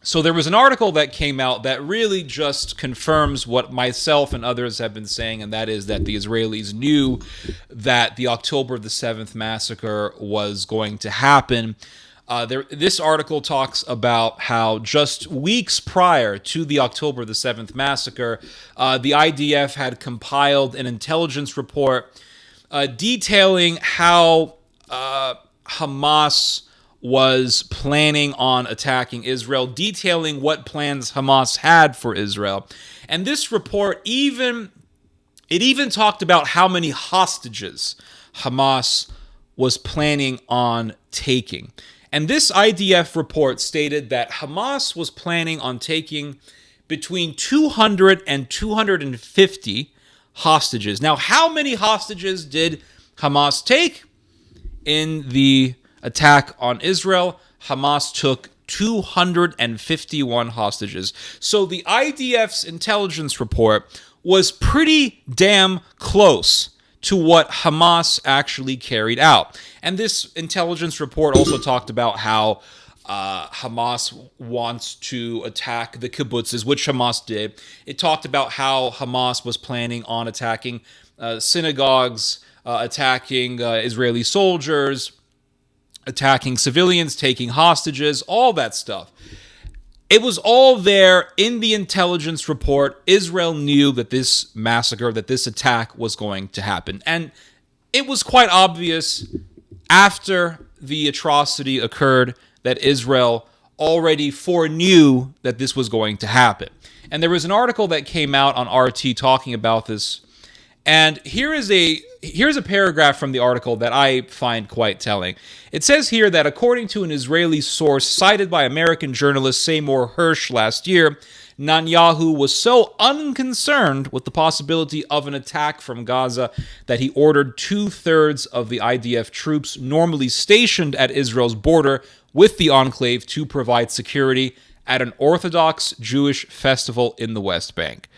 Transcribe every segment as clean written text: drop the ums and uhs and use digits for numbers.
So there was an article that came out that really just confirms what myself and others have been saying, and that is that the Israelis knew that the October the 7th massacre was going to happen. This article talks about how just weeks prior to the October the 7th massacre, the IDF had compiled an intelligence report detailing how Hamas was planning on attacking Israel, detailing what plans Hamas had for Israel. And this report even talked about how many hostages Hamas was planning on taking. And this IDF report stated that Hamas was planning on taking between 200 and 250 hostages. Now, how many hostages did Hamas take? In the attack on Israel, Hamas took 251 hostages. So the IDF's intelligence report was pretty damn close to what Hamas actually carried out. And this intelligence report also talked about how Hamas wants to attack the kibbutzes, which Hamas did. It talked about how Hamas was planning on attacking synagogues, attacking Israeli soldiers, attacking civilians, taking hostages, all that stuff. It was all there in the intelligence report. Israel knew that this massacre, that this attack was going to happen. And it was quite obvious after the atrocity occurred that Israel already foreknew that this was going to happen. And there was an article that came out on RT talking about this. And here's a paragraph from the article that I find quite telling. It says here that according to an Israeli source cited by American journalist Seymour Hersh last year, Netanyahu was so unconcerned with the possibility of an attack from Gaza that he ordered 2/3 of the IDF troops normally stationed at Israel's border with the enclave to provide security at an Orthodox Jewish festival in the West Bank,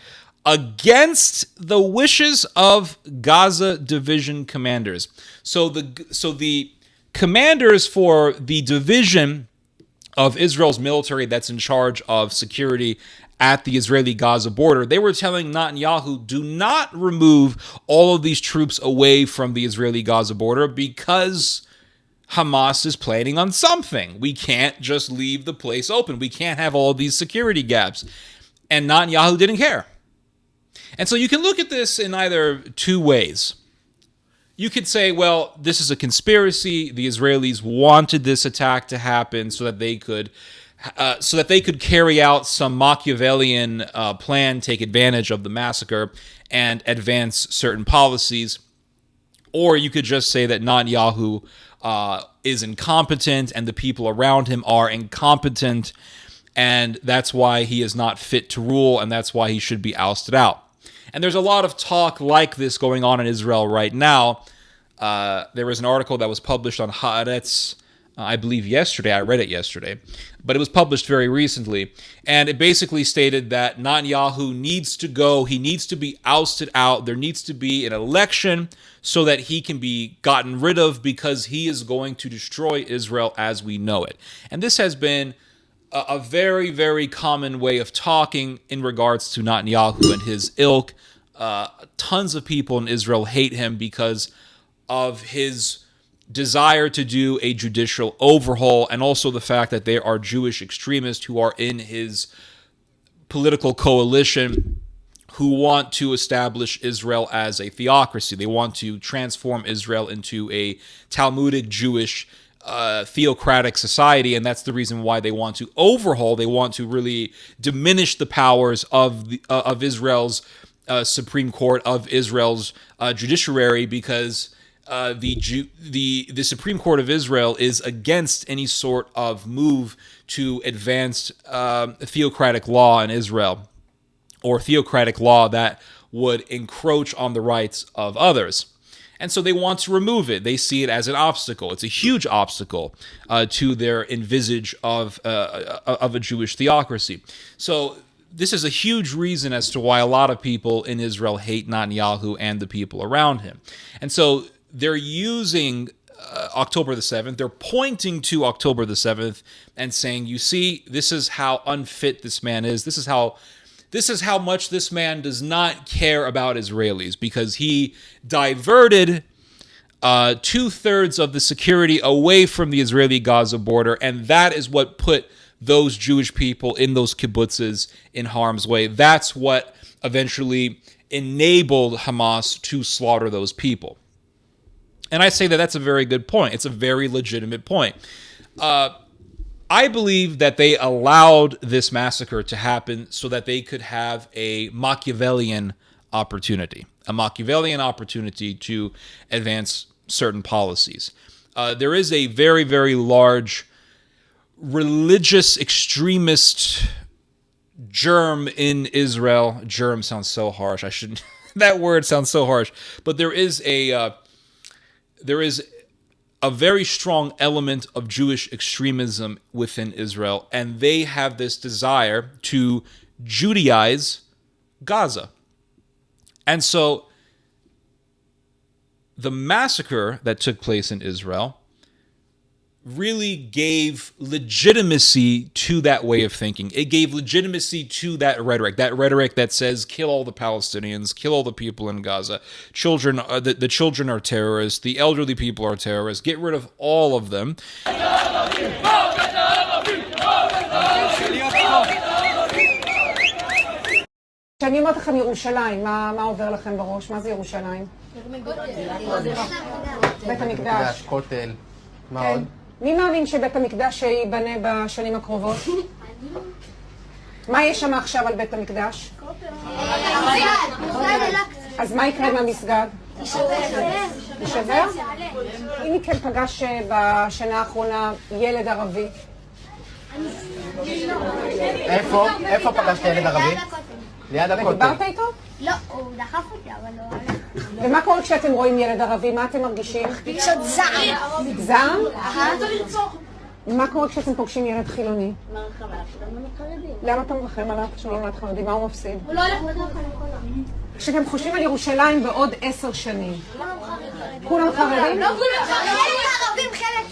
against the wishes of Gaza division commanders. So the commanders for the division of Israel's military that's in charge of security at the Israeli-Gaza border, they were telling Netanyahu, do not remove all of these troops away from the Israeli-Gaza border because Hamas is planning on something. We can't just leave the place open. We can't have all these security gaps. And Netanyahu didn't care. And so you can look at this in either two ways. You could say, well, this is a conspiracy. The Israelis wanted this attack to happen so that they could carry out some Machiavellian plan, take advantage of the massacre, and advance certain policies. Or you could just say that Netanyahu is incompetent and the people around him are incompetent, and that's why he is not fit to rule, and that's why he should be ousted out. And there's a lot of talk like this going on in Israel right now. There was an article that was published on Haaretz, I believe yesterday. I read it yesterday, but it was published very recently. And it basically stated that Netanyahu needs to go. He needs to be ousted out. There needs to be an election so that he can be gotten rid of, because he is going to destroy Israel as we know it. And this has been a very, very common way of talking in regards to Netanyahu and his ilk. Tons of people in Israel hate him because of his desire to do a judicial overhaul, and also the fact that there are Jewish extremists who are in his political coalition who want to establish Israel as a theocracy. They want to transform Israel into a Talmudic Jewish theocratic society, and that's the reason why they want to overhaul. They want to really diminish the powers of Israel's Supreme Court, of Israel's judiciary, because the Supreme Court of Israel is against any sort of move to advance theocratic law in Israel, or theocratic law that would encroach on the rights of others. And so they want to remove it. They see it as an obstacle. It's a huge obstacle to their envisage of a Jewish theocracy. So this is a huge reason as to why a lot of people in Israel hate Netanyahu and the people around him. And so they're using October the 7th. They're pointing to October the 7th and saying, you see, this is how unfit this man is. This is how much this man does not care about Israelis, because he diverted 2/3 of the security away from the Israeli-Gaza border, and that is what put those Jewish people in those kibbutzes in harm's way. That's what eventually enabled Hamas to slaughter those people. And I say that that's a very good point. It's a very legitimate point. I believe that they allowed this massacre to happen so that they could have a Machiavellian opportunity to advance certain policies. There is a very, very large religious extremist germ in Israel. Germ sounds so harsh. I shouldn't. That word sounds so harsh. But there is a very strong element of Jewish extremism within Israel, and they have this desire to Judaize Gaza. And so the massacre that took place in Israel really gave legitimacy to that way of thinking. It gave legitimacy to that rhetoric that says, kill all the Palestinians, kill all the people in Gaza. Children, the children are terrorists, the elderly people are terrorists, get rid of all of them. כשאני אומרת לכם ירושלים, מה עובר לכם בראש? מה זה ירושלים? בית המקדש. כותל. מה עוד? מי מאמין שבית המקדש ייבנה בשנים הקרובות? מה יש שם עכשיו על בית המקדש? אז מה יקרה עם המסגד? יישבר? אם מכם פגש בשנה האחרונה ילד ערבי? איפה פגשת ילד ערבי? ליד הכותל. דיברת איתו? לא, הוא דחף אותי, אבל לא הלך. ומה קורה כשאתם רואים ילד ערבי? מה אתם מרגישים? פשוט זעם. זעם? מה קורה כשאתם פוגשים ילד חילוני? מרחם עליו, שלום לחרדים. למה אתה מרחם עליו שלום לחרדים? מה הוא מפסיד? הוא לא הולך לדרך על הכל. כשאתם חושבים על ירושלים בעוד 10 שנים, כולם חרדים? לא כולם חרדים, ערבים חלק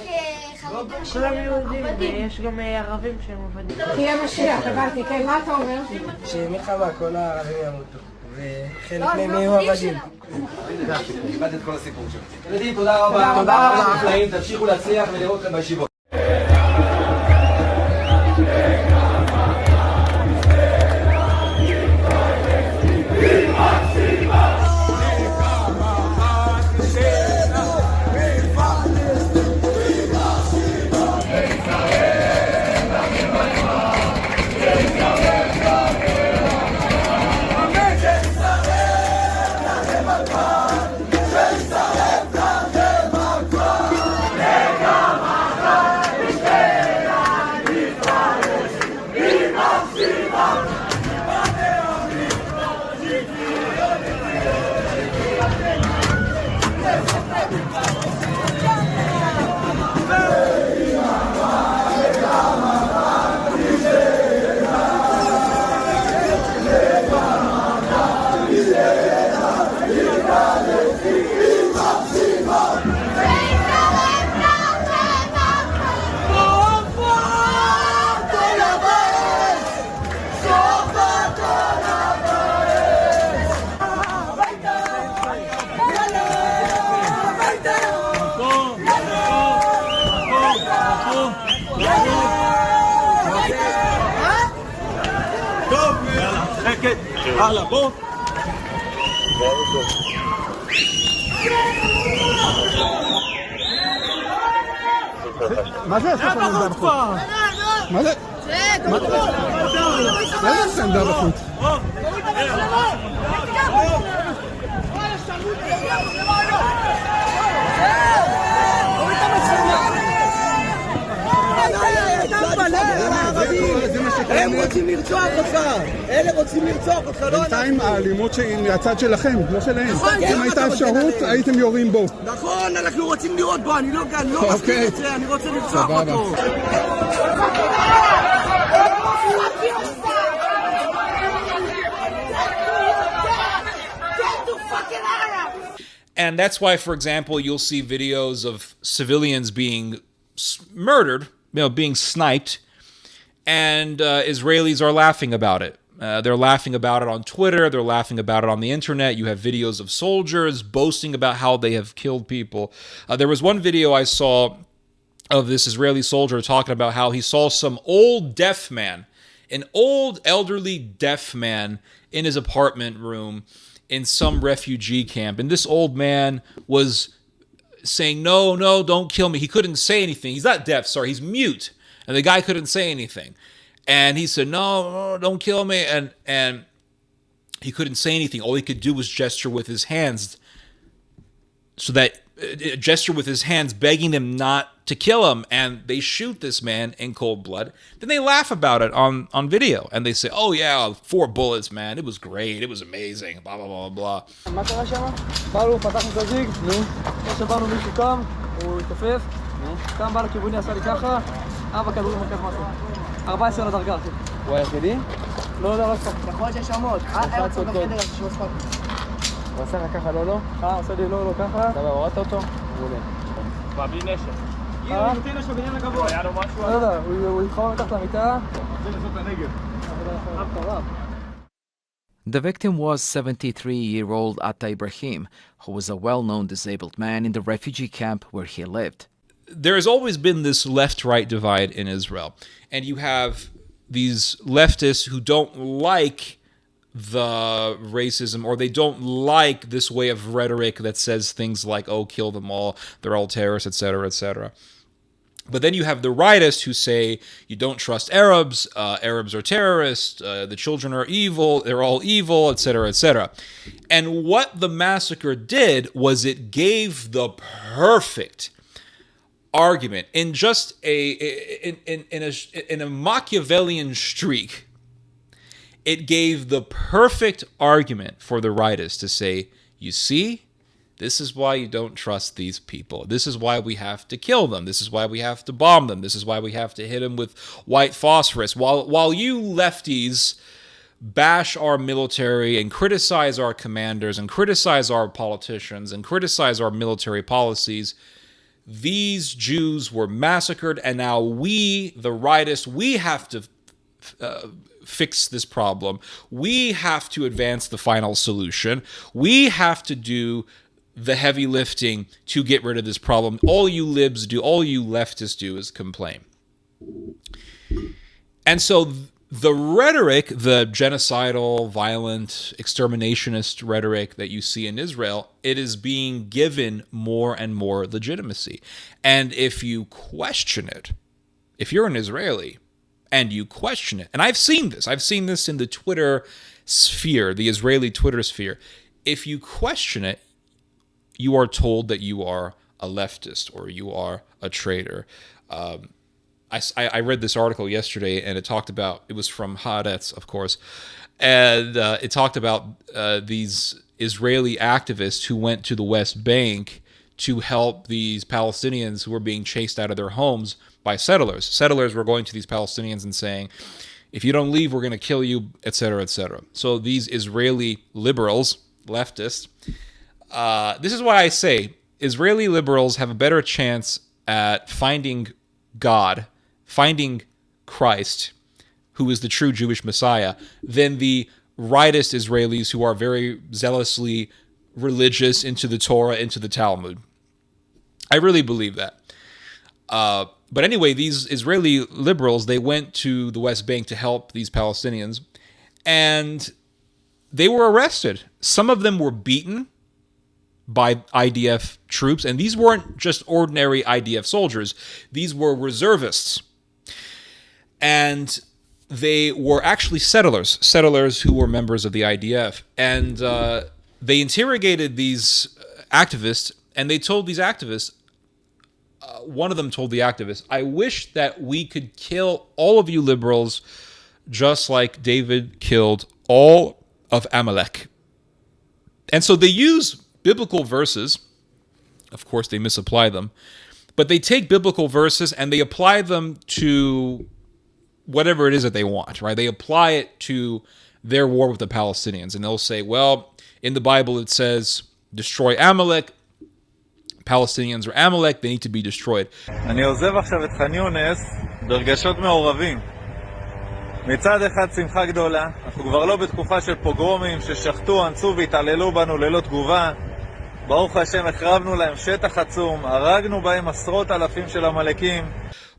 חרדים. כולם יהודים, ויש גם ערבים שהם עבדים. תהיה משיח, הבנתי, כן, מה אתה אומר? שמלחמה כל הערבים ימותו, וחלק מהם יהיו עבדים. קיבלת את כל הסיפור שלו. ילדים, תודה רבה. תודה רבה. תמשיכו להצליח ולראות אתכם בישיבות. הלאה, בוא. מה זה עשה פה עמדה בחוץ? מה זה? מה זה עשה עמדה בחוץ? הם רוצים לרצוח אותך, אלה רוצים לרצוח אותך, לא אנחנו. בינתיים האלימות היא מהצד שלכם, לא שלהם. אם הייתה אפשרות, הייתם יורים בו. נכון, אנחנו רוצים לראות בו, אני לא מסכים את זה, אני רוצה לרצוח אותו. And that's why, for example, you'll see videos of civilians being murdered, being sniped, and Israelis are laughing about it. They're laughing about it on Twitter. They're laughing about it on the internet. You have videos of soldiers boasting about how they have killed people. There was one video I saw of this Israeli soldier talking about how he saw some old deaf man, an old elderly deaf man in his apartment room in some refugee camp. And this old man was saying, no, don't kill me. He couldn't say anything. He's not deaf, sorry, he's mute. And the guy couldn't say anything. And he said, no, don't kill me. And he couldn't say anything. All he could do was gesture with his hands, begging them not to kill him. And they shoot this man in cold blood. Then they laugh about it on video. And they say, oh yeah, 4 bullets, man. It was great. It was amazing. Blah, blah, blah, blah. מה קרה שם? באנו, פתחנו את הזיג. כמו שבאנו מישהו קם, הוא התעופף. קם, בא לכיווני, עשה לי ככה. 4 כדורים מרכז משהו. 14 לדרגה, אחי. הוא היחידי? לא הספקתי. יכול להיות שיש שם עוד. היה עוד בחדר הזה שהוא הספקתי. הוא עשה לך ככה, לא? עושה לי לא, ככה. אתה הורדת אותו? מעולה. מה, בלי נשק? הוא נותן לו בניין הגבוה. היה לו משהו? לא יודע, הוא התחבר מתחת למיטה. זה לעשות את הנגב. The victim was 73-year-old Atta Ibrahim, who was a well-known disabled man in the refugee camp where he lived. There has always been this left-right divide in Israel. And you have these leftists who don't like the racism, or they don't like this way of rhetoric that says things like, oh, kill them all, they're all terrorists, etc., etc. But then you have the rightists who say, you don't trust Arabs, Arabs are terrorists, the children are evil, they're all evil, etc., etc. And what the massacre did was it gave the perfect argument in just in a Machiavellian streak. It gave the perfect argument for the rightists to say, you see, this is why you don't trust these people. This is why we have to kill them. This is why we have to bomb them. This is why we have to hit them with white phosphorus. While you lefties bash our military and criticize our commanders and criticize our politicians and criticize our military policies, these Jews were massacred, and now we, the rightists, we have to fix this problem. We have to advance the final solution. We have to do the heavy lifting to get rid of this problem. All you libs do, all you leftists do is complain. And so the rhetoric, the genocidal, violent, exterminationist rhetoric that you see in Israel, it is being given more and more legitimacy. And if you question it, if you're an Israeli and you question it, and I've seen this in the Twitter sphere, the Israeli Twitter sphere, if you question it, you are told that you are a leftist or you are a traitor. I read this article yesterday, and it was from Haaretz, of course, and it talked about these Israeli activists who went to the West Bank to help these Palestinians who were being chased out of their homes by settlers. Settlers were going to these Palestinians and saying, if you don't leave, we're going to kill you, etc., etc. So these Israeli liberals, leftists, this is why I say Israeli liberals have a better chance at finding God, finding Christ, who is the true Jewish Messiah, than the rightist Israelis who are very zealously religious into the Torah, into the Talmud. I really believe that. But anyway, these Israeli liberals, they went to the West Bank to help these Palestinians, and they were arrested. Some of them were beaten by IDF troops, and these weren't just ordinary IDF soldiers. These were reservists. And they were actually settlers who were members of the IDF. And they interrogated these activists, and they told these activists, one of them told the activists, I wish that we could kill all of you liberals just like David killed all of Amalek. And so they use biblical verses. Of course, they misapply them. But they take biblical verses and they apply them to whatever it is that they want, right? They apply it to their war with the Palestinians. And they'll say, well, in the Bible it says, destroy Amalek. Palestinians are Amalek, they need to be destroyed. אני עוזב עכשיו את ח'אן יונס ברגשות מעורבים. מצד אחד שמחה גדולה, אנחנו כבר לא בתקופה של פוגרומים ששחטו, אנסו והתעללו בנו ללא תגובה. ברוך השם, החרבנו להם שטח עצום, הרגנו בהם עשרות אלפים של עמלקים.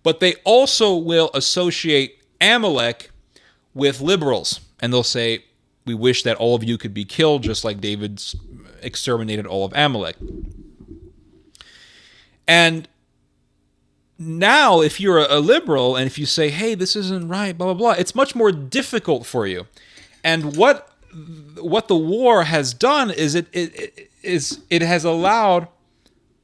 But they also will associate Amalek with liberals. And they'll say, we wish that all of you could be killed just like David exterminated all of Amalek. And now, if you're a liberal and if you say, hey, this isn't right, blah, blah, blah, it's much more difficult for you. And what the war has done is it has allowed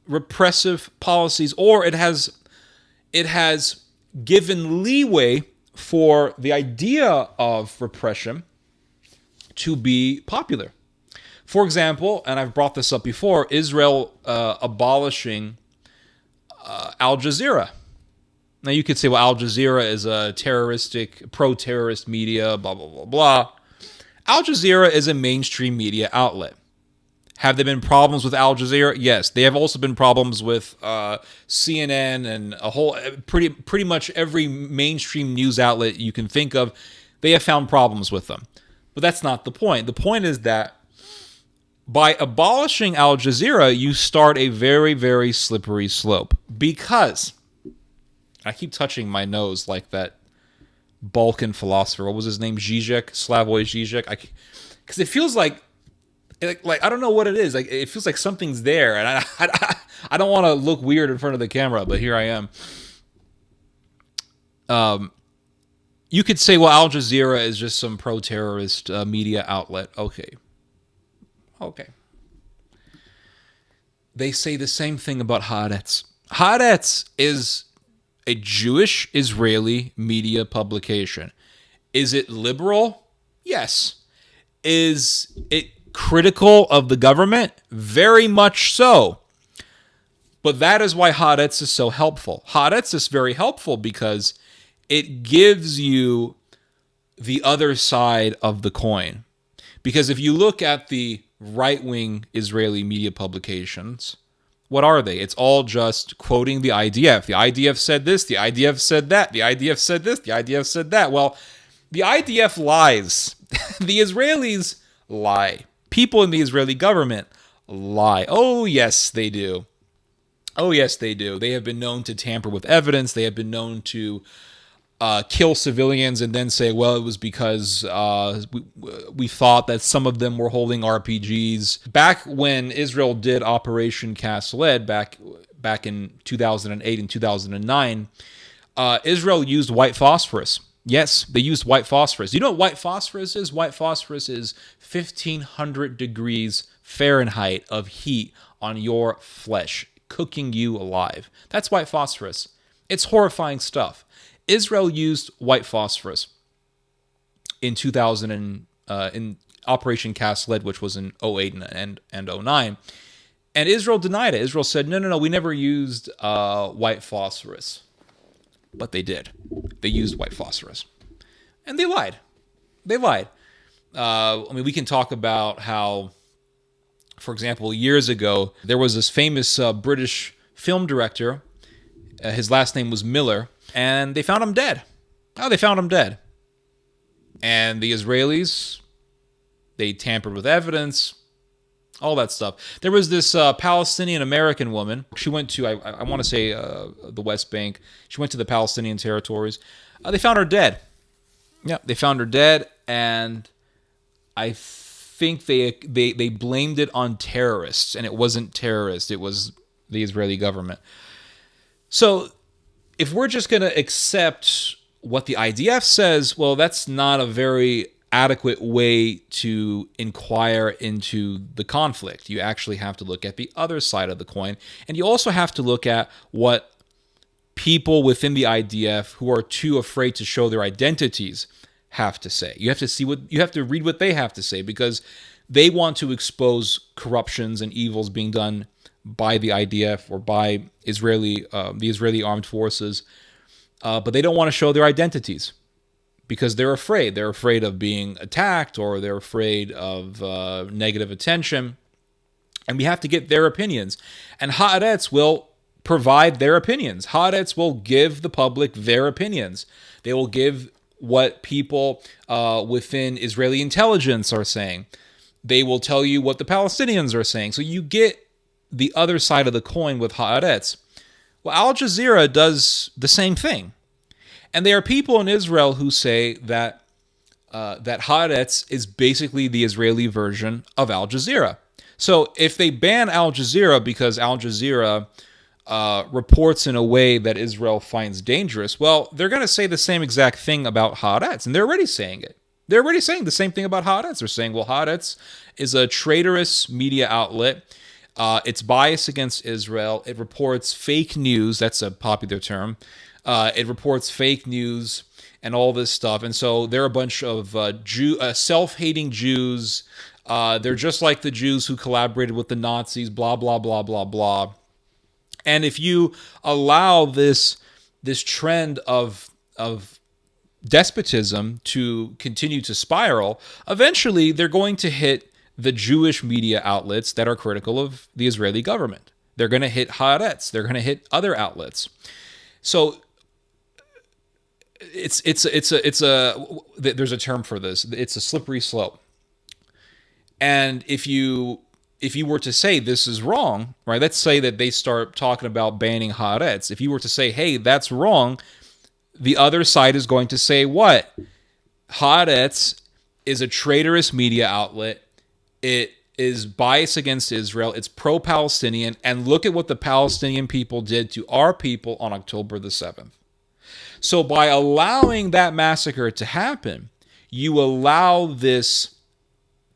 repressive policies, or it has given leeway for the idea of repression to be popular. For example, and I've brought this up before, Israel abolishing Al Jazeera. Now you could say, well, Al Jazeera is a terroristic, pro-terrorist media, blah, blah, blah, blah. Al Jazeera is a mainstream media outlet. Have there been problems with Al Jazeera? Yes. They have also been problems with CNN and a whole, pretty much every mainstream news outlet you can think of. They have found problems with them. But that's not the point. The point is that by abolishing Al Jazeera, you start a very, very slippery slope. Because, I keep touching my nose like that Balkan philosopher. What was his name? Zizek? Slavoj Zizek? Because it feels like I don't know what it is. Like, it feels like something's there, and I don't want to look weird in front of the camera, but here I am. You could say, well, Al Jazeera is just some pro-terrorist media outlet. Okay. They say the same thing about Haaretz. Haaretz is a Jewish Israeli media publication. Is it liberal? Yes. Is it critical of the government? Very much so. But that is why Haaretz is so helpful. Haaretz is very helpful because it gives you the other side of the coin. Because if you look at the right-wing Israeli media publications, what are they? It's all just quoting the IDF. The IDF said this, the IDF said that, the IDF said this, the IDF said that. Well, the IDF lies. The Israelis lie. People in the Israeli government lie. Oh, yes, they do. Oh, yes, they do. They have been known to tamper with evidence. They have been known to kill civilians and then say, well, it was because we thought that some of them were holding RPGs. Back when Israel did Operation Cast Lead, back in 2008 and 2009, Israel used white phosphorus. Yes, they used white phosphorus. You know what white phosphorus is? White phosphorus is 1,500 degrees Fahrenheit of heat on your flesh, cooking you alive. That's white phosphorus. It's horrifying stuff. Israel used white phosphorus in 2000 in Operation Cast Lead, which was in 2008 and 2009. And Israel denied it. Israel said, no, we never used white phosphorus. But they did. They used white phosphorus. And they lied. They lied. We can talk about how, for example, years ago, there was this famous British film director. His last name was Miller. And they found him dead. Oh, they found him dead. And the Israelis, they tampered with evidence, all that stuff. There was this Palestinian-American woman. She went to, I want to say, the West Bank. She went to the Palestinian territories. They found her dead. Yeah, they found her dead, and I think they blamed it on terrorists, and it wasn't terrorists. It was the Israeli government. So if we're just going to accept what the IDF says, well, that's not a very adequate way to inquire into the conflict. You actually have to look at the other side of the coin, and you also have to look at what people within the IDF who are too afraid to show their identities have to say. You have to read what they have to say, because they want to expose corruptions and evils being done by the IDF or by the Israeli armed forces, but they don't want to show their identities because they're afraid. They're afraid of being attacked, or they're afraid of negative attention. And we have to get their opinions. And Haaretz will provide their opinions. Haaretz will give the public their opinions. They will give what people within Israeli intelligence are saying. They will tell you what the Palestinians are saying. So you get the other side of the coin with Haaretz. Well, Al Jazeera does the same thing. And there are people in Israel who say that that Haaretz is basically the Israeli version of Al Jazeera. So if they ban Al Jazeera because Al Jazeera reports in a way that Israel finds dangerous, well, they're going to say the same exact thing about Haaretz, and they're already saying it. They're already saying the same thing about Haaretz. They're saying, well, Haaretz is a traitorous media outlet. It's biased against Israel. It reports fake news. That's a popular term. It reports fake news and all this stuff. And so they're a bunch of self-hating Jews. They're just like the Jews who collaborated with the Nazis, blah, blah, blah, blah, blah. And if you allow this trend of despotism to continue to spiral, eventually they're going to hit the Jewish media outlets that are critical of the Israeli government. They're going to hit Haaretz. They're going to hit other outlets. So there's a term for this. It's a slippery slope. And if you were to say this is wrong, right? Let's say that they start talking about banning Haaretz. If you were to say, hey, that's wrong, the other side is going to say what? Haaretz is a traitorous media outlet. It is biased against Israel. It's pro-Palestinian. And look at what the Palestinian people did to our people on October the 7th. So by allowing that massacre to happen, you allow this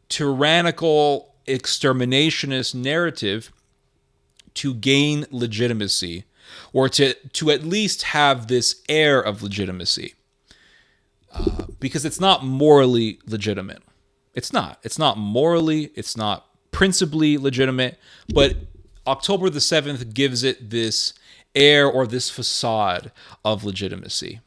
tyrannical exterminationist narrative to gain legitimacy, or to at least have this air of legitimacy, because it's not morally legitimate. It's not. It's not morally. It's not principally legitimate. But October the 7th gives it this air or this facade of legitimacy.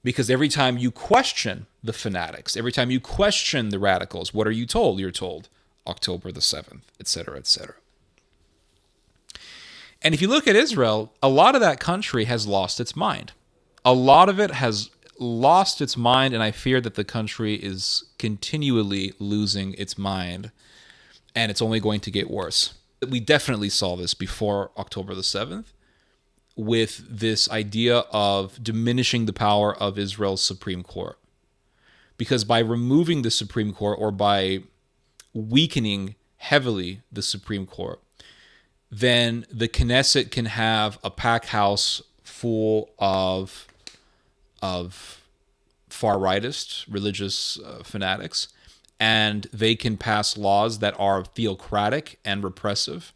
Because every time you question the fanatics, every time you question the radicals, what are you told? You're told October the 7th, etc., etc. And if you look at Israel, a lot of that country has lost its mind. A lot of it has lost its mind, and I fear that the country is continually losing its mind, and it's only going to get worse. We definitely saw this before October the 7th with this idea of diminishing the power of Israel's Supreme Court. Because by removing the Supreme Court, or by weakening heavily the Supreme Court, then the Knesset can have a packed house full of far-rightist religious fanatics, and they can pass laws that are theocratic and repressive.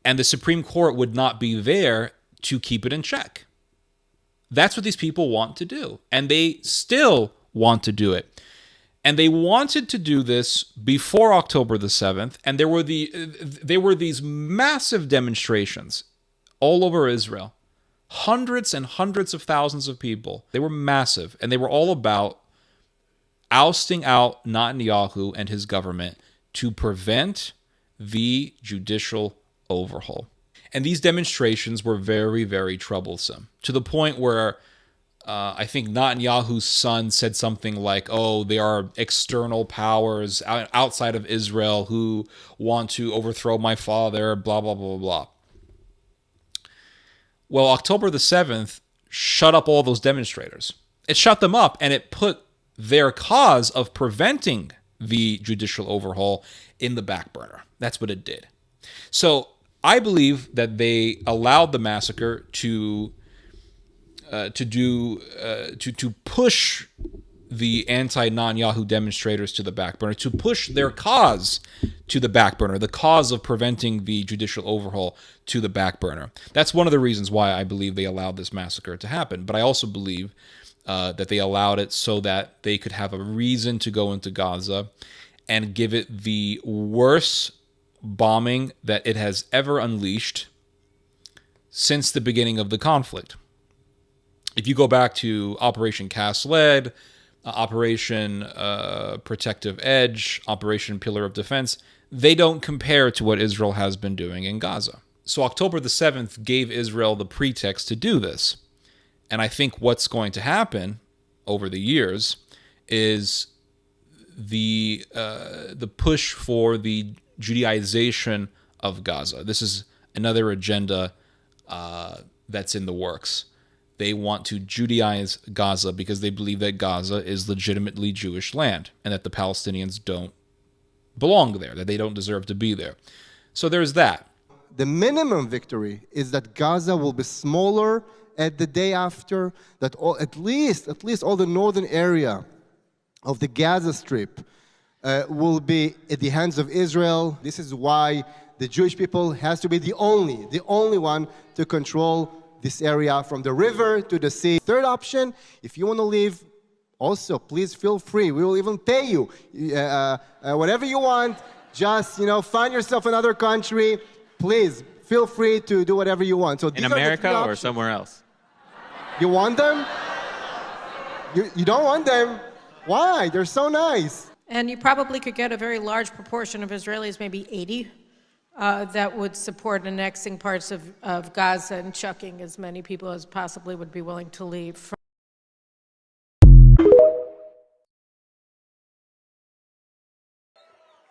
And the Supreme Court would not be there to keep it in check. That's what these people want to do. And they still want to do it. And they wanted to do this before October the 7th. And there were these massive demonstrations all over Israel. Hundreds and hundreds of thousands of people. They were massive. And they were all about ousting out Netanyahu and his government to prevent the judicial overhaul. And these demonstrations were very, very troublesome, to the point where I think Netanyahu's son said something like, oh, there are external powers outside of Israel who want to overthrow my father, blah, blah, blah, blah. Well, October the 7th shut up all those demonstrators. It shut them up, and it put their cause of preventing the judicial overhaul in the back burner. That's what it did. So I believe that they allowed the massacre to push the anti-Netanyahu demonstrators to the back burner, to push their cause to the back burner, the cause of preventing the judicial overhaul to the back burner. That's one of the reasons why I believe they allowed this massacre to happen. But I also believe that they allowed it so that they could have a reason to go into Gaza and give it the worst bombing that it has ever unleashed since the beginning of the conflict. If you go back to Operation Cast Lead, Operation Protective Edge, Operation Pillar of Defense, they don't compare to what Israel has been doing in Gaza. So October the 7th gave Israel the pretext to do this. And I think what's going to happen over the years is the push for the Judaization of Gaza. This is another agenda that's in the works. They want to Judaize Gaza because they believe that Gaza is legitimately Jewish land and that the Palestinians don't belong there, that they don't deserve to be there. So there's that. The minimum victory is that Gaza will be smaller at the day after, that at least all the northern area of the Gaza Strip will be at the hands of Israel. This is why the Jewish people has to be the only one to control this area from the river to the sea. Third option, if you want to leave, also please feel free. We will even pay you whatever you want. Just find yourself another country. Please feel free to do whatever you want. So in America or somewhere else? You want them? You don't want them? Why? They're so nice. And you probably could get a very large proportion of Israelis, maybe 80, that would support annexing parts of Gaza and chucking as many people as possibly would be willing to leave.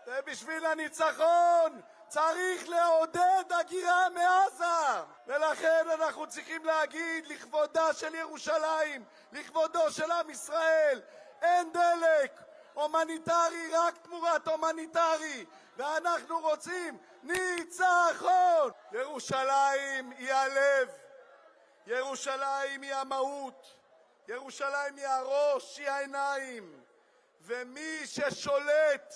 ובשביל הניצחון צריך לעודד הגירה מעזה, ולכן אנחנו צריכים להגיד לכבודה של ירושלים, לכבודו של עם ישראל, אין דלק, הומניטרי רק תמורת הומניטרי, ואנחנו רוצים ניצחון. ירושלים היא הלב, ירושלים היא המהות, ירושלים היא הראש, היא העיניים, ומי ששולט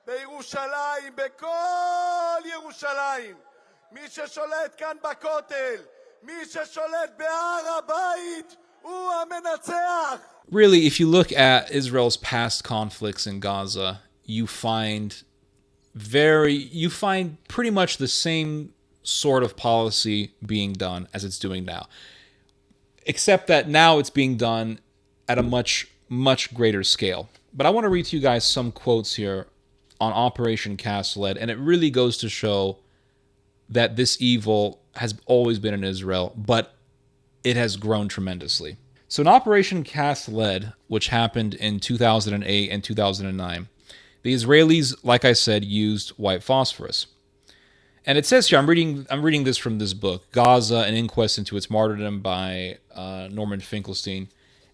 בירושלים, בכל ירושלים, מי ששולט כאן בכותל, מי ששולט בהר הבית, הוא המנצח. Really, if you look at Israel's past conflicts in Gaza, you find pretty much the same sort of policy being done as it's doing now. Except that now it's being done at a much, much greater scale. But I want to read to you guys some quotes here on Operation Cast Lead, and it really goes to show that this evil has always been in Israel, but it has grown tremendously. So in Operation Cast Lead, which happened in 2008 and 2009, the Israelis, like I said, used white phosphorus. And it says here, I'm reading this from this book, Gaza, An Inquest into Its Martyrdom by Norman Finkelstein.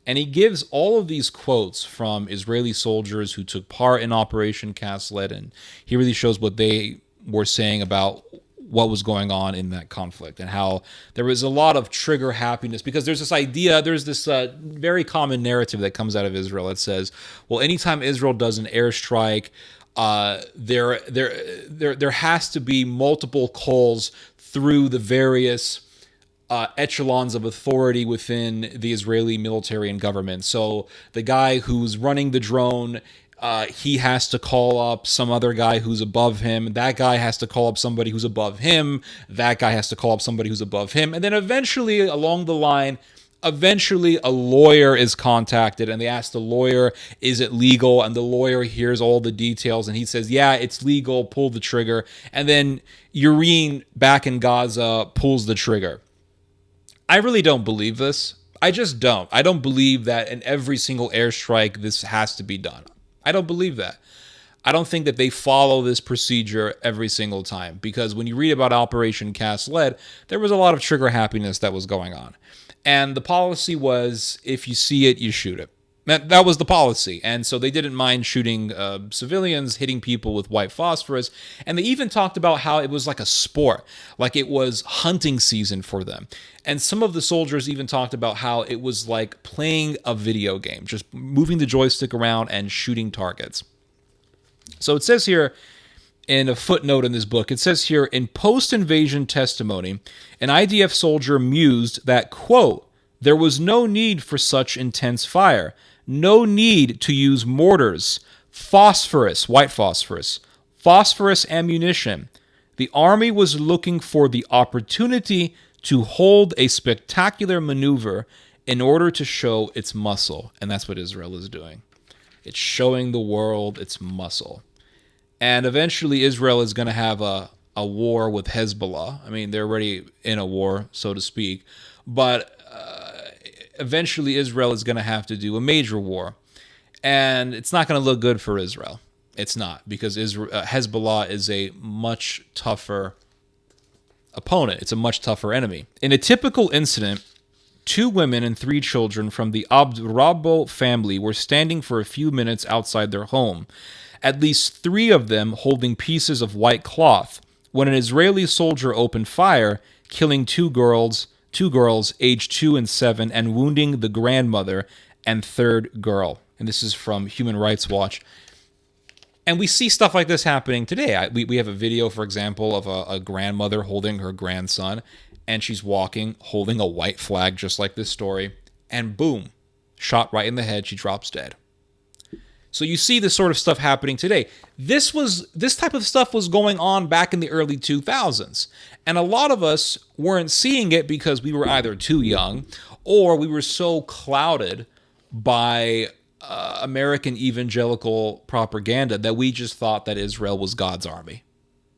And he gives all of these quotes from Israeli soldiers who took part in Operation Cast Lead, and he really shows what they were saying about what was going on in that conflict and how there was a lot of trigger happiness, because there's this very common narrative that comes out of Israel that says, well, anytime Israel does an airstrike, there has to be multiple calls through the various echelons of authority within the Israeli military and government. So the guy who's running the drone, he has to call up some other guy who's above him. That guy has to call up somebody who's above him. That guy has to call up somebody who's above him. And then eventually, along the line, a lawyer is contacted, and they ask the lawyer, is it legal? And the lawyer hears all the details, and he says, yeah, it's legal, pull the trigger. And then Irene back in Gaza pulls the trigger. I really don't believe this. I just don't. I don't believe that in every single airstrike this has to be done. I don't believe that. I don't think that they follow this procedure every single time, because when you read about Operation Cast Lead, there was a lot of trigger happiness that was going on. And the policy was, if you see it, you shoot it. That was the policy. And so they didn't mind shooting civilians, hitting people with white phosphorus. And they even talked about how it was like a sport, like it was hunting season for them. And some of the soldiers even talked about how it was like playing a video game, just moving the joystick around and shooting targets. So it says here in a footnote in this book, it says here, in post-invasion testimony, an IDF soldier mused that, quote, there was no need for such intense fire, no need to use mortars, phosphorus, white phosphorus, phosphorus ammunition. The army was looking for the opportunity to hold a spectacular maneuver in order to show its muscle. And that's what Israel is doing. It's showing the world its muscle. And eventually Israel is going to have a war with Hezbollah. I mean, they're already in a war, so to speak. But eventually Israel is going to have to do a major war. And it's not going to look good for Israel. It's not, because Hezbollah is a much tougher opponent. It's a much tougher enemy. In a typical incident, 2 women and 3 children from the Abdrabo family were standing for a few minutes outside their home, at least 3 of them holding pieces of white cloth, when an Israeli soldier opened fire, killing 2 girls aged 2 and 7, and wounding the grandmother and 3rd girl. And this is from Human Rights Watch. And we see stuff like this happening today. We have a video, for example, of a grandmother holding her grandson, and she's walking, holding a white flag, just like this story, and boom, shot right in the head, she drops dead. So you see this sort of stuff happening today. This type of stuff was going on back in the early 2000s, and a lot of us weren't seeing it because we were either too young, or we were so clouded by American evangelical propaganda that we just thought that Israel was God's army.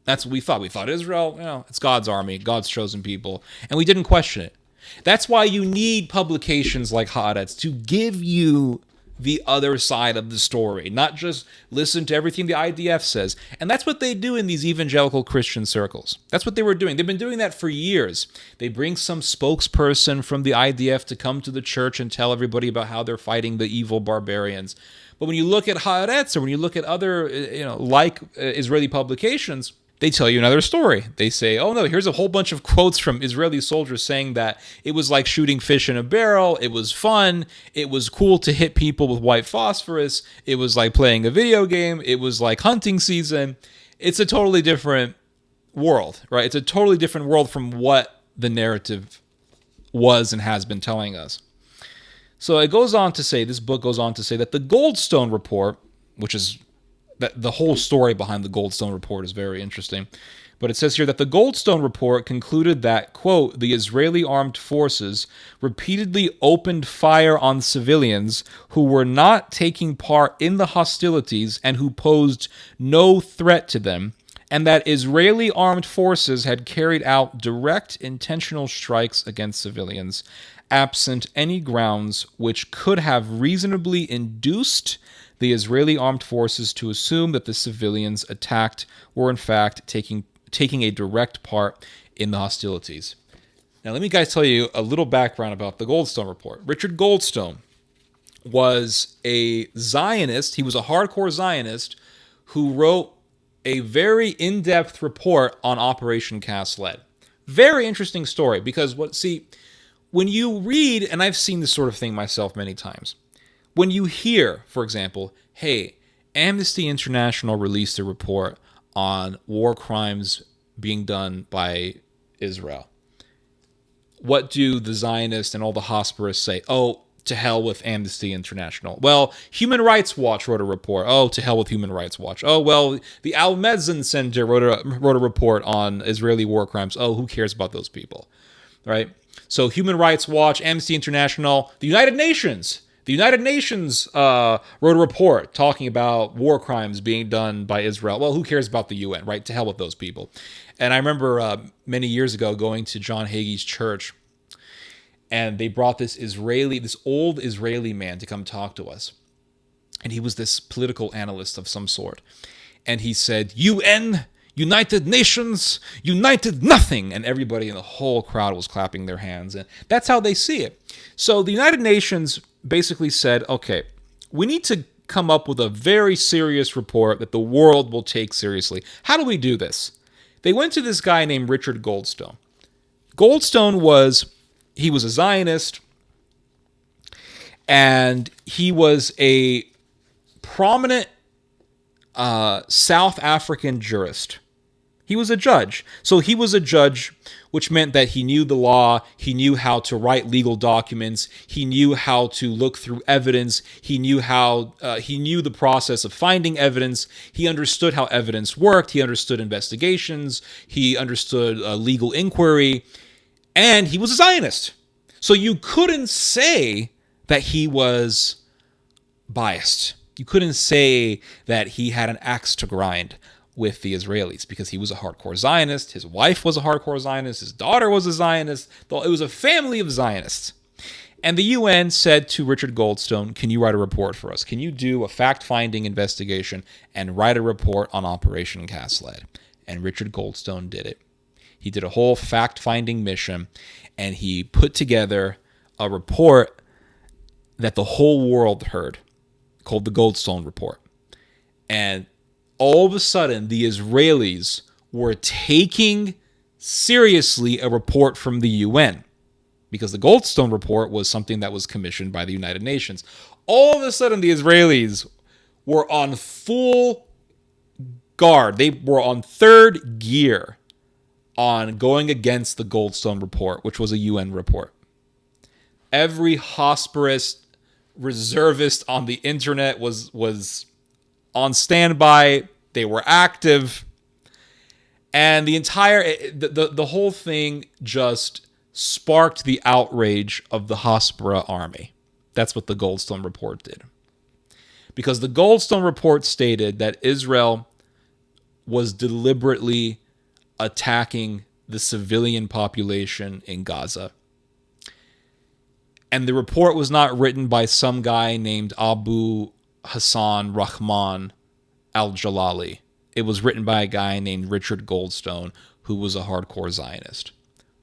That's what we thought. We thought Israel, it's God's army, God's chosen people, and we didn't question it. That's why you need publications like Haaretz to give you the other side of the story, not just listen to everything the IDF says. And that's what they do in these evangelical Christian circles. That's what they were doing. They've been doing that for years. They bring some spokesperson from the IDF to come to the church and tell everybody about how they're fighting the evil barbarians. But when you look at Haaretz, or when you look at other, Israeli publications, they tell you another story. They say, oh no, here's a whole bunch of quotes from Israeli soldiers saying that it was like shooting fish in a barrel, it was fun, it was cool to hit people with white phosphorus, it was like playing a video game, it was like hunting season. It's a totally different world, right? It's a totally different world from what the narrative was and has been telling us. So it goes on to say, this book goes on to say that the Goldstone Report, which is that the whole story behind the Goldstone Report is very interesting. But it says here that the Goldstone Report concluded that, quote, the Israeli armed forces repeatedly opened fire on civilians who were not taking part in the hostilities and who posed no threat to them, and that Israeli armed forces had carried out direct intentional strikes against civilians, absent any grounds which could have reasonably induced the Israeli armed forces to assume that the civilians attacked were in fact taking a direct part in the hostilities. Now let me tell you a little background about the Goldstone Report. Richard Goldstone was a Zionist. He was a hardcore Zionist who wrote a very in-depth report on Operation Cast Lead. Very interesting story, because when you read, and I've seen this sort of thing myself many times, when you hear, for example, hey, Amnesty International released a report on war crimes being done by Israel, what do the Zionists and all the Hospirists say? Oh, to hell with Amnesty International. Well, Human Rights Watch wrote a report. Oh, to hell with Human Rights Watch. Oh, well, the Al-Mezan Center wrote a report on Israeli war crimes. Oh, who cares about those people, right? So Human Rights Watch, Amnesty International, the United Nations. The United Nations wrote a report talking about war crimes being done by Israel. Well, who cares about the UN, right? To hell with those people. And I remember many years ago going to John Hagee's church, and they brought this old Israeli man to come talk to us. And he was this political analyst of some sort. And he said, UN, United Nations, united nothing. And everybody in the whole crowd was clapping their hands. And that's how they see it. So the United Nations basically said, okay, we need to come up with a very serious report that the world will take seriously. How do we do this? They went to this guy named Richard Goldstone. Goldstone was a Zionist, and he was a prominent South African jurist. He was a judge. So he was a judge, which meant that he knew the law, he knew how to write legal documents, he knew how to look through evidence, he knew the process of finding evidence, he understood how evidence worked, he understood investigations, he understood legal inquiry, and he was a Zionist. So you couldn't say that he was biased. You couldn't say that he had an axe to grind. with the Israelis because he was a hardcore Zionist. His wife was a hardcore Zionist. His daughter was a Zionist. It was a family of Zionists. And the UN said to Richard Goldstone, can you write a report for us? Can you do a fact-finding investigation and write a report on Operation Cast Lead? And Richard Goldstone did it. He did a whole fact-finding mission, and he put together a report that the whole world heard called the Goldstone Report. And all of a sudden, the Israelis were taking seriously a report from the UN, because the Goldstone Report was something that was commissioned by the United Nations. All of a sudden, the Israelis were on full guard. They were on third gear on going against the Goldstone Report, which was a UN report. Every Hosperist reservist on the internet was on standby. They were active. And the whole thing just sparked the outrage of the Hospera army. That's what the Goldstone Report did. Because the Goldstone Report stated that Israel was deliberately attacking the civilian population in Gaza. And the report was not written by some guy named Abu Hassan Rahman al-Jalali. It was written by a guy named Richard Goldstone, who was a hardcore Zionist.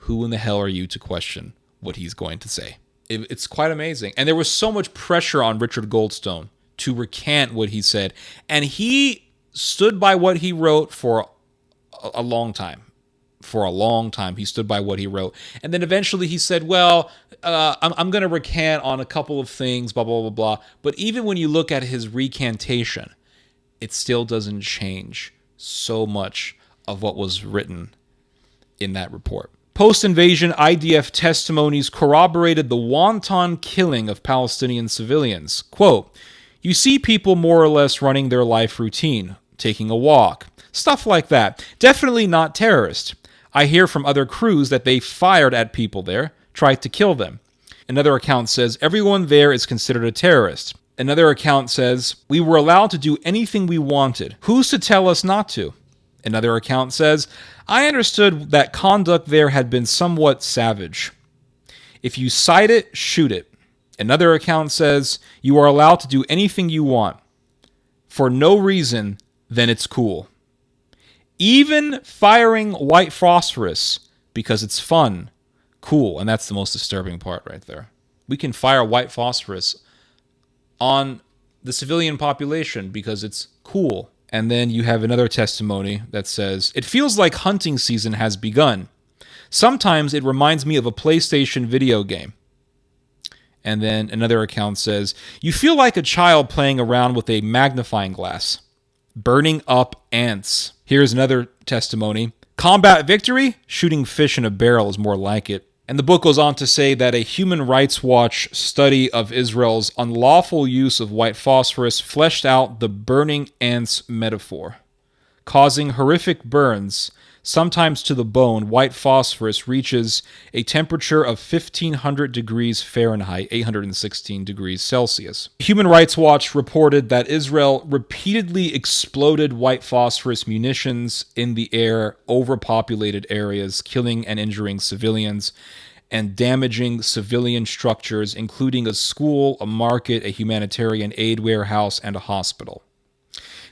Who in the hell are you to question what he's going to say? It's quite amazing. And there was so much pressure on Richard Goldstone to recant what he said. And he stood by what he wrote for a long time. For a long time, he stood by what he wrote. And then eventually he said, well, I'm going to recant on a couple of things, blah, blah, blah, blah. But even when you look at his recantation, it still doesn't change so much of what was written in that report. Post-invasion IDF testimonies corroborated the wanton killing of Palestinian civilians. Quote, you see people more or less running their life routine, taking a walk, stuff like that. Definitely not terrorist. I hear from other crews that they fired at people there, tried to kill them. Another account says everyone there is considered a terrorist. Another account says we were allowed to do anything we wanted. Who's to tell us not to? Another account says I understood that conduct there had been somewhat savage. If you sight it, shoot it. Another account says you are allowed to do anything you want. For no reason, then it's cool. Even firing white phosphorus because it's fun, cool. And that's the most disturbing part right there. We can fire white phosphorus on the civilian population because it's cool. And then you have another testimony that says, it feels like hunting season has begun. Sometimes it reminds me of a PlayStation video game. And then another account says, you feel like a child playing around with a magnifying glass. Burning up ants. Here's another testimony. Combat victory? Shooting fish in a barrel is more like it. And the book goes on to say that a Human Rights Watch study of Israel's unlawful use of white phosphorus fleshed out the burning ants metaphor. Causing horrific burns, sometimes to the bone, white phosphorus reaches a temperature of 1,500 degrees Fahrenheit, 816 degrees Celsius. Human Rights Watch reported that Israel repeatedly exploded white phosphorus munitions in the air over populated areas, killing and injuring civilians and damaging civilian structures, including a school, a market, a humanitarian aid warehouse, and a hospital.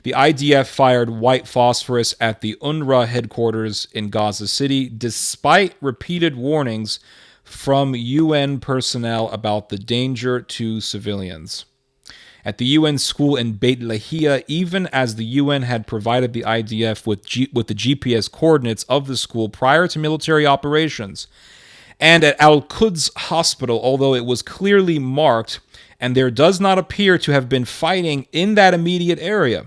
The IDF fired white phosphorus at the UNRWA headquarters in Gaza City, despite repeated warnings from UN personnel about the danger to civilians. At the UN school in Beit Lahia, even as the UN had provided the IDF with the GPS coordinates of the school prior to military operations, and at Al-Quds Hospital, although it was clearly marked, and there does not appear to have been fighting in that immediate area.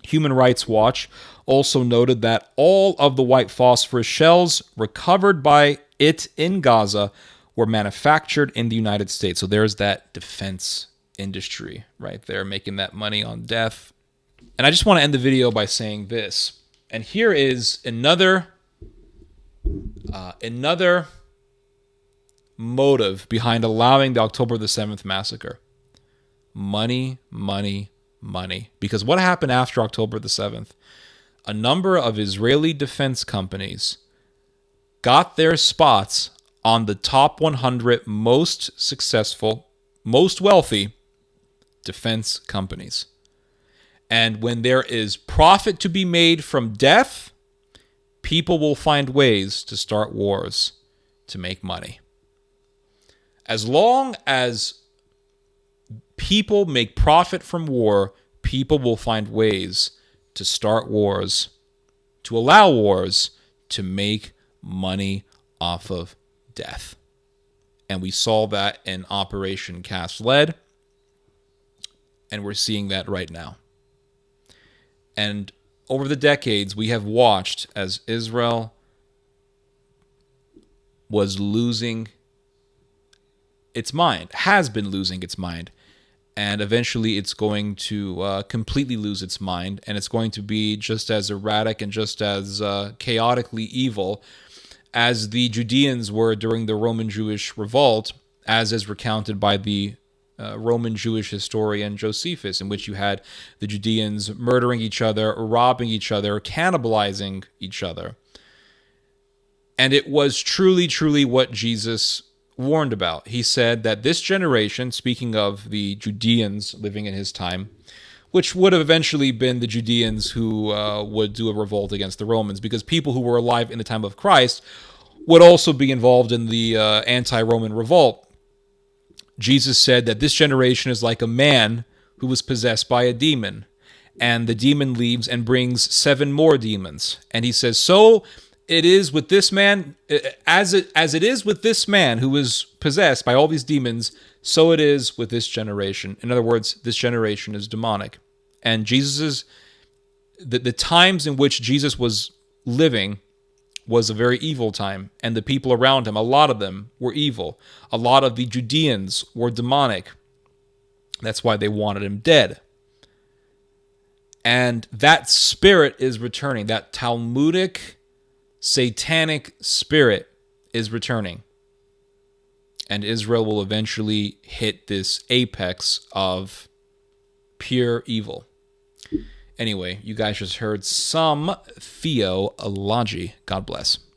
Human Rights Watch also noted that all of the white phosphorus shells recovered by it in Gaza were manufactured in the United States. So there's that defense industry right there, making that money on death. And I just want to end the video by saying this. And here is another motive behind allowing the October the 7th massacre. Money, money, money. Because what happened after October the 7th? a number of Israeli defense companies got their spots on the top 100 most successful, most wealthy defense companies. And when there is profit to be made from death, people will find ways to start wars to make money. As long as people make profit from war, people will find ways to start wars, to allow wars, to make money off of death. And we saw that in Operation Cast Lead, and we're seeing that right now. And over the decades, we have watched as Israel was losing its mind, has been losing its mind, and eventually it's going to completely lose its mind, and it's going to be just as erratic and just as chaotically evil as the Judeans were during the Roman Jewish revolt, as is recounted by the Roman Jewish historian Josephus, in which you had the Judeans murdering each other, robbing each other, cannibalizing each other. And it was truly, truly what Jesus warned about. He said that this generation, speaking of the Judeans living in his time, which would have eventually been the Judeans who would do a revolt against the Romans, because people who were alive in the time of Christ would also be involved in the anti-Roman revolt. Jesus said that this generation is like a man who was possessed by a demon, and the demon leaves and brings 7 more demons. And he says, so it is with this man, as it is with this man who was possessed by all these demons, so it is with this generation. In other words, this generation is demonic. And the times in which Jesus was living was a very evil time, and the people around him, a lot of them were evil. A lot of the Judeans were demonic. That's why they wanted him dead. And that spirit is returning. That Talmudic, satanic spirit is returning. And Israel will eventually hit this apex of pure evil. Anyway, you guys just heard some theology. God bless.